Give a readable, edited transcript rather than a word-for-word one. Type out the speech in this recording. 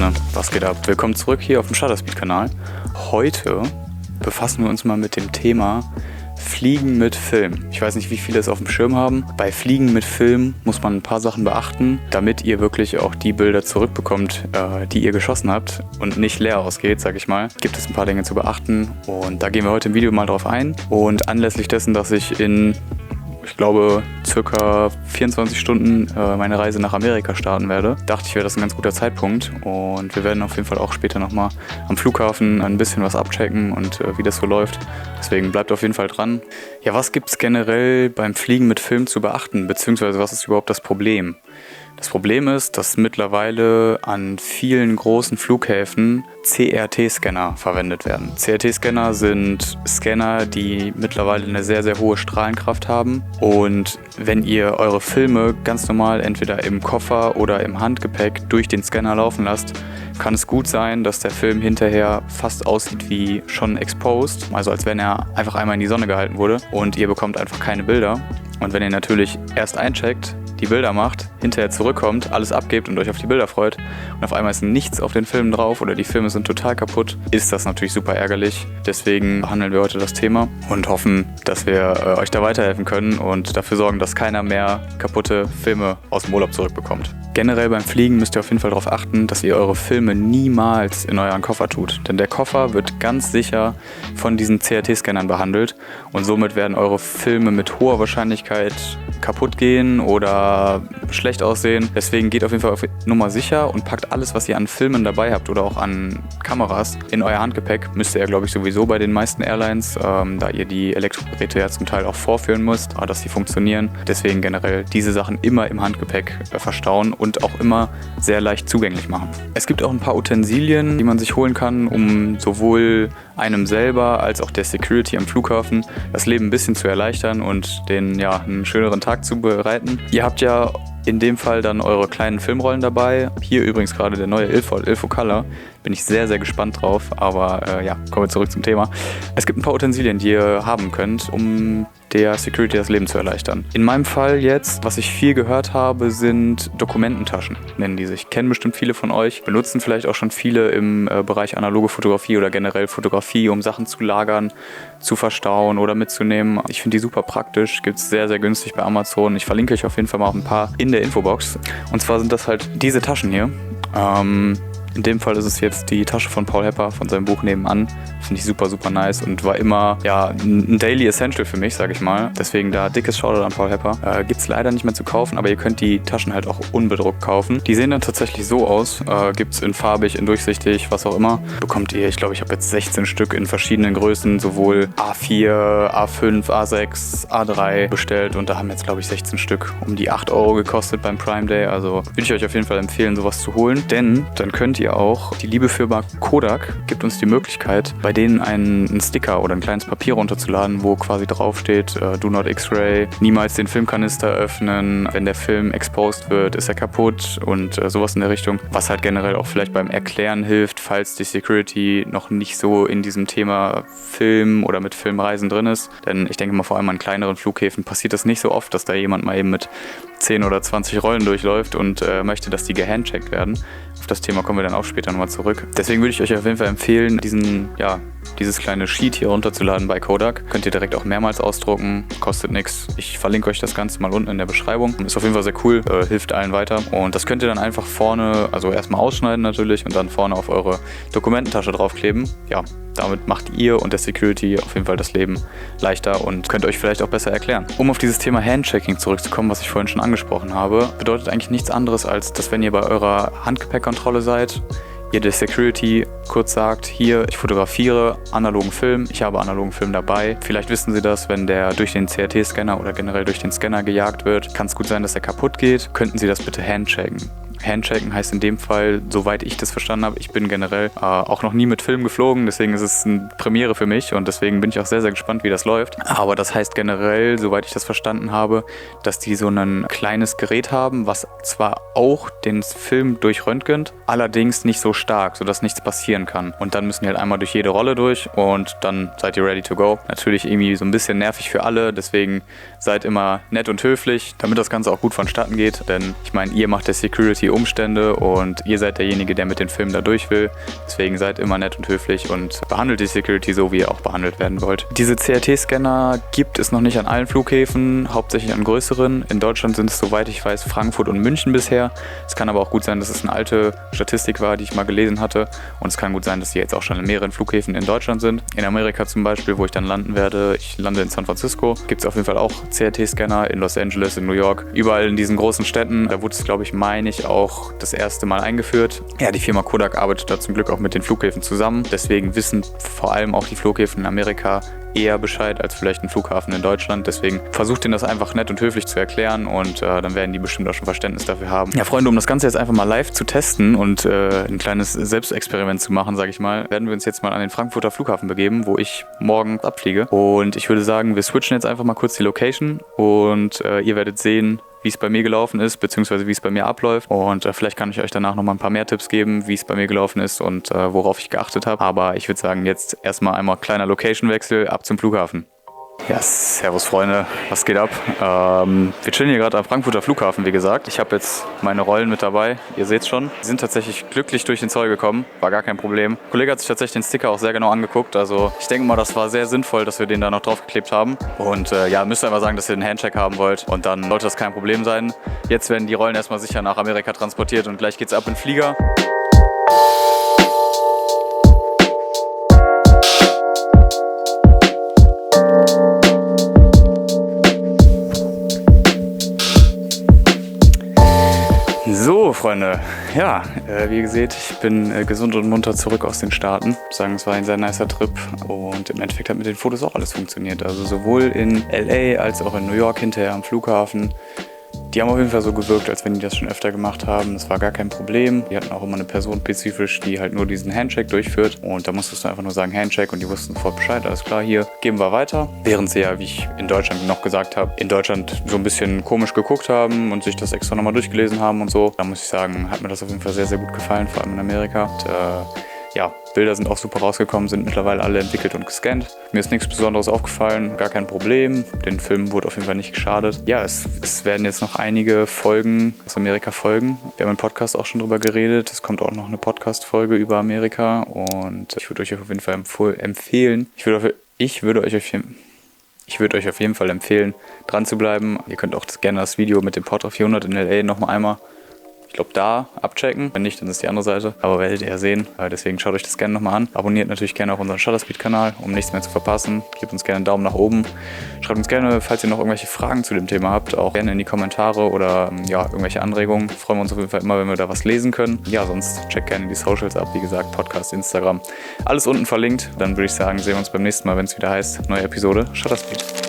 Freunde, was geht ab? Willkommen zurück hier auf dem Shutterspeed-Kanal. Heute befassen wir uns mal mit dem Thema Fliegen mit Film. Ich weiß nicht, wie viele es auf dem Schirm haben. Bei Fliegen mit Film muss man ein paar Sachen beachten, damit ihr wirklich auch die Bilder zurückbekommt, die ihr geschossen habt und nicht leer ausgeht, sag ich mal. Gibt es ein paar Dinge zu beachten und da gehen wir heute im Video mal drauf ein. Und anlässlich dessen, dass ich ich glaube, circa 24 Stunden meine Reise nach Amerika starten werde, dachte ich, wäre das ein ganz guter Zeitpunkt. Und wir werden auf jeden Fall auch später nochmal am Flughafen ein bisschen was abchecken und wie das so läuft. Deswegen bleibt auf jeden Fall dran. Ja, was gibt es generell beim Fliegen mit Film zu beachten, beziehungsweise was ist überhaupt das Problem? Das Problem ist, dass mittlerweile an vielen großen Flughäfen CRT-Scanner verwendet werden. CRT-Scanner sind Scanner, die mittlerweile eine sehr, sehr hohe Strahlenkraft haben. Und wenn ihr eure Filme ganz normal entweder im Koffer oder im Handgepäck durch den Scanner laufen lasst, kann es gut sein, dass der Film hinterher fast aussieht wie schon exposed, also als wenn er einfach einmal in die Sonne gehalten wurde und ihr bekommt einfach keine Bilder. Und wenn ihr natürlich erst eincheckt, die Bilder macht, hinterher zurückkommt, alles abgebt und euch auf die Bilder freut und auf einmal ist nichts auf den Filmen drauf oder die Filme sind total kaputt, ist das natürlich super ärgerlich. Deswegen behandeln wir heute das Thema und hoffen, dass wir euch da weiterhelfen können und dafür sorgen, dass keiner mehr kaputte Filme aus dem Urlaub zurückbekommt. Generell beim Fliegen müsst ihr auf jeden Fall darauf achten, dass ihr eure Filme niemals in euren Koffer tut. Denn der Koffer wird ganz sicher von diesen CRT-Scannern behandelt und somit werden eure Filme mit hoher Wahrscheinlichkeit kaputt gehen oder schlecht aussehen. Deswegen geht auf jeden Fall auf Nummer sicher und packt alles, was ihr an Filmen dabei habt oder auch an Kameras in euer Handgepäck. Müsst ihr ja, glaube ich, sowieso bei den meisten Airlines, da ihr die Elektrogeräte ja zum Teil auch vorführen müsst, dass die funktionieren. Deswegen generell diese Sachen immer im Handgepäck verstauen und auch immer sehr leicht zugänglich machen. Es gibt auch ein paar Utensilien, die man sich holen kann, um sowohl einem selber als auch der Security am Flughafen das Leben ein bisschen zu erleichtern und den einen schöneren Tag zu bereiten. Ihr habt ja in dem Fall dann eure kleinen Filmrollen dabei. Hier übrigens gerade der neue Ilfo Color. Bin ich sehr, sehr gespannt drauf. Aber kommen wir zurück zum Thema. Es gibt ein paar Utensilien, die ihr haben könnt, um der Security das Leben zu erleichtern. In meinem Fall jetzt, was ich viel gehört habe, sind Dokumententaschen, nennen die sich. Kennen bestimmt viele von euch, benutzen vielleicht auch schon viele im Bereich analoge Fotografie oder generell Fotografie, um Sachen zu lagern, zu verstauen oder mitzunehmen. Ich finde die super praktisch, gibt es sehr, sehr günstig bei Amazon. Ich verlinke euch auf jeden Fall mal auch ein paar in der Infobox. Und zwar sind das halt diese Taschen hier. In dem Fall ist es jetzt die Tasche von Paul Hepper von seinem Buch Nebenan. Finde ich super, super nice und war immer ein Daily Essential für mich, sage ich mal. Deswegen da dickes Shoutout an Paul Hepper. Gibt es leider nicht mehr zu kaufen, aber ihr könnt die Taschen halt auch unbedruckt kaufen. Die sehen dann tatsächlich so aus. Gibt es in farbig, in durchsichtig, was auch immer. Bekommt ihr, ich glaube, ich habe jetzt 16 Stück in verschiedenen Größen, sowohl A4, A5, A6, A3 bestellt und da haben jetzt, glaube ich, 16 Stück um die 8 € gekostet beim Prime Day. Also würde ich euch auf jeden Fall empfehlen, sowas zu holen, denn dann könnt ihr auch, die liebe Firma Kodak gibt uns die Möglichkeit, bei denen einen Sticker oder ein kleines Papier runterzuladen, wo quasi draufsteht, do not X-Ray, niemals den Filmkanister öffnen, wenn der Film exposed wird, ist er kaputt und sowas in der Richtung, was halt generell auch vielleicht beim Erklären hilft, falls die Security noch nicht so in diesem Thema Film oder mit Filmreisen drin ist, denn ich denke mal, vor allem an kleineren Flughäfen passiert das nicht so oft, dass da jemand mal eben mit 10 oder 20 Rollen durchläuft und möchte, dass die gehandcheckt werden. Auf das Thema kommen wir dann auch später nochmal zurück. Deswegen würde ich euch auf jeden Fall empfehlen, dieses kleine Sheet hier runterzuladen bei Kodak. Könnt ihr direkt auch mehrmals ausdrucken, kostet nichts. Ich verlinke euch das Ganze mal unten in der Beschreibung. Ist auf jeden Fall sehr cool, hilft allen weiter. Und das könnt ihr dann einfach vorne, also erstmal ausschneiden natürlich und dann vorne auf eure Dokumententasche draufkleben. Ja, damit macht ihr und der Security auf jeden Fall das Leben leichter und könnt euch vielleicht auch besser erklären. Um auf dieses Thema Handchecking zurückzukommen, was ich vorhin schon angesprochen habe, bedeutet eigentlich nichts anderes, als dass wenn ihr bei eurer Handgepäckkontrolle seid, ihr der Security kurz sagt, hier, ich fotografiere analogen Film, ich habe analogen Film dabei. Vielleicht wissen Sie das, wenn der durch den CRT-Scanner oder generell durch den Scanner gejagt wird, kann es gut sein, dass er kaputt geht. Könnten Sie das bitte handchecken? Handchecken heißt in dem Fall, soweit ich das verstanden habe, ich bin generell auch noch nie mit Film geflogen, deswegen ist es eine Premiere für mich und deswegen bin ich auch sehr, sehr gespannt, wie das läuft. Aber das heißt generell, soweit ich das verstanden habe, dass die so ein kleines Gerät haben, was zwar auch den Film durchröntgt, allerdings nicht so stark, sodass nichts passieren kann. Und dann müssen die halt einmal durch jede Rolle durch und dann seid ihr ready to go. Natürlich irgendwie so ein bisschen nervig für alle, deswegen seid immer nett und höflich, damit das Ganze auch gut vonstatten geht. Denn ich meine, ihr macht der Security Umstände und ihr seid derjenige, der mit den Filmen da durch will. Deswegen seid immer nett und höflich und behandelt die Security so, wie ihr auch behandelt werden wollt. Diese CRT-Scanner gibt es noch nicht an allen Flughäfen, hauptsächlich an größeren. In Deutschland sind es, soweit ich weiß, Frankfurt und München bisher. Es kann aber auch gut sein, dass es eine alte Statistik war, die ich mal gelesen hatte. Und es kann gut sein, dass die jetzt auch schon in mehreren Flughäfen in Deutschland sind. In Amerika zum Beispiel, wo ich dann landen werde, ich lande in San Francisco, gibt es auf jeden Fall auch CRT-Scanner, in Los Angeles, in New York, überall in diesen großen Städten. Da wurde es, glaube ich, meine ich, auch das erste Mal eingeführt. Ja, die Firma Kodak arbeitet da zum Glück auch mit den Flughäfen zusammen. Deswegen wissen vor allem auch die Flughäfen in Amerika eher Bescheid als vielleicht ein Flughafen in Deutschland. Deswegen versucht ihnen das einfach nett und höflich zu erklären und dann werden die bestimmt auch schon Verständnis dafür haben. Ja, Freunde, um das Ganze jetzt einfach mal live zu testen und ein kleines Selbstexperiment zu machen, sage ich mal, werden wir uns jetzt mal an den Frankfurter Flughafen begeben, wo ich morgen abfliege. Und ich würde sagen, wir switchen jetzt einfach mal kurz die Location und ihr werdet sehen, wie es bei mir gelaufen ist, beziehungsweise wie es bei mir abläuft. Und vielleicht kann ich euch danach noch mal ein paar mehr Tipps geben, wie es bei mir gelaufen ist und worauf ich geachtet habe. Aber ich würde sagen, jetzt erstmal einmal kleiner Location-Wechsel ab zum Flughafen. Ja, servus Freunde, was geht ab? Wir chillen hier gerade am Frankfurter Flughafen, wie gesagt. Ich habe jetzt meine Rollen mit dabei, ihr seht schon. Die sind tatsächlich glücklich durch den Zoll gekommen, war gar kein Problem. Der Kollege hat sich tatsächlich den Sticker auch sehr genau angeguckt, also ich denke mal, das war sehr sinnvoll, dass wir den da noch draufgeklebt haben. Und ja, müsst ihr einfach sagen, dass ihr den Handcheck haben wollt und dann sollte das kein Problem sein. Jetzt werden die Rollen erstmal sicher nach Amerika transportiert und gleich geht's ab in den Flieger. So, Freunde, ja, wie ihr seht, ich bin gesund und munter zurück aus den Staaten. Ich sagen, es war ein sehr nicer Trip und im Endeffekt hat mit den Fotos auch alles funktioniert. Also sowohl in LA als auch in New York hinterher am Flughafen. Die haben auf jeden Fall so gewirkt, als wenn die das schon öfter gemacht haben. Das war gar kein Problem. Die hatten auch immer eine Person spezifisch, die halt nur diesen Handcheck durchführt. Und da musstest du einfach nur sagen Handcheck und die wussten sofort Bescheid. Alles klar, hier geben wir weiter. Während sie ja, wie ich in Deutschland noch gesagt habe, in Deutschland so ein bisschen komisch geguckt haben und sich das extra nochmal durchgelesen haben und so. Da muss ich sagen, hat mir das auf jeden Fall sehr, sehr gut gefallen, vor allem in Amerika. Und, ja, Bilder sind auch super rausgekommen, sind mittlerweile alle entwickelt und gescannt. Mir ist nichts Besonderes aufgefallen, gar kein Problem. Den Film wurde auf jeden Fall nicht geschadet. Ja, es werden jetzt noch einige Folgen aus Amerika folgen. Wir haben im Podcast auch schon drüber geredet. Es kommt auch noch eine Podcast-Folge über Amerika und ich würde euch auf jeden Fall empfehlen, ich würde euch auf jeden Fall empfehlen, dran zu bleiben. Ihr könnt auch gerne das Video mit dem Portra 400 in LA nochmal einmal, ich glaube, da abchecken. Wenn nicht, dann ist die andere Seite. Aber werdet ihr ja sehen. Deswegen schaut euch das gerne nochmal an. Abonniert natürlich gerne auch unseren Shutterspeed-Kanal, um nichts mehr zu verpassen. Gebt uns gerne einen Daumen nach oben. Schreibt uns gerne, falls ihr noch irgendwelche Fragen zu dem Thema habt, auch gerne in die Kommentare oder ja, irgendwelche Anregungen. Freuen wir uns auf jeden Fall immer, wenn wir da was lesen können. Ja, sonst checkt gerne die Socials ab. Wie gesagt, Podcast, Instagram. Alles unten verlinkt. Dann würde ich sagen, sehen wir uns beim nächsten Mal, wenn es wieder heißt, neue Episode Shutterspeed.